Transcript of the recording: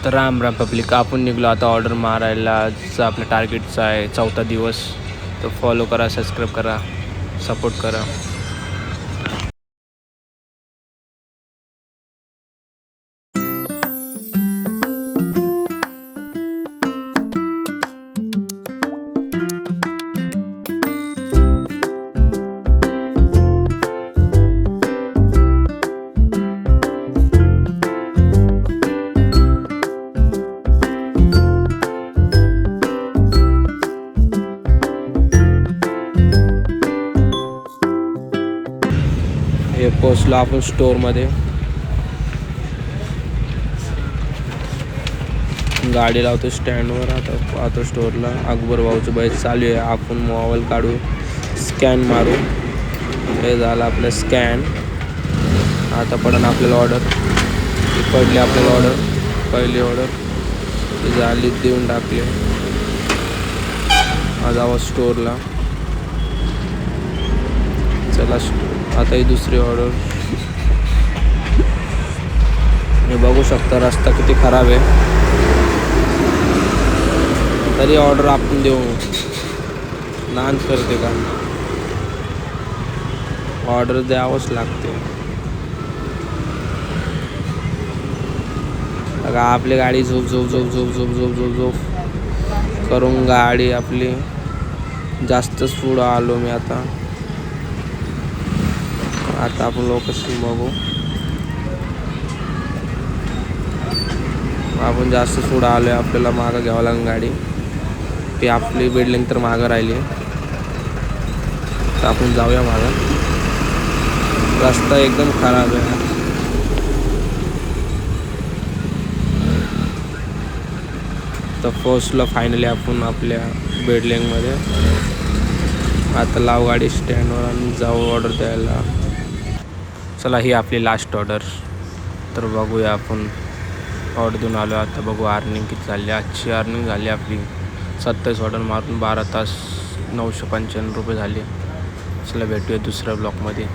तर राम राम पब्लिक, आपण निघलो आता ऑर्डर मारायला. आपल्या टार्गेटचा आहे 4था दिवस. तर फॉलो करा, सबस्क्राईब करा, सपोर्ट करा. हे पोचलो आपण स्टोअरमध्ये. गाडी लावतो स्टँडवर. आता पाहतो स्टोअरला. अकबर भाऊचं बाईक चालू आहे. आपण मोबाईल काढू, स्कॅन मारू. हे झालं आपलं स्कॅन. आता पडन आपल्याला ऑर्डर. पडली आपल्याला ऑर्डर. पहिली ऑर्डर ती झाली, देऊन टाकले. आज आवाज स्टोअरला. चला आता ही दुसरी ऑर्डर. हे बघू शकता रस्ता किती खराब आहे, तरी ऑर्डर आपण देऊ. नान करते का, ऑर्डर द्यावंच लागते. बघा आपली गाडी झोप झोप झोप झोप झोप झोप झोप झोप करून गाडी आपली जास्तच पुढं आलो मी. आता आपण लोकेशन बघू. आपण जास्त पुढं आलो आहे. आपल्याला मागं घ्यावं लागेल गाडी. ती आपली बिल्डिंग तर मागं राहिली. तर आपण जाऊया मागं. रस्ता एकदम खराब आहे. तर पोचलो फायनली आपण आपल्या बिल्डिंगमध्ये. आता लाव गाडी स्टँडवर आणि जाऊ ऑर्डर द्यायला. चला ही आपली लास्ट ऑर्डर. तर बघूया आपण ऑर्डर देऊन आलो. आता बघू अर्निंग किती झाली. आजची अर्निंग झाली आपली 27 ऑर्डर मारून 12 तास 995 रुपये झाले. चला भेटूया दुसऱ्या ब्लॉकमध्ये.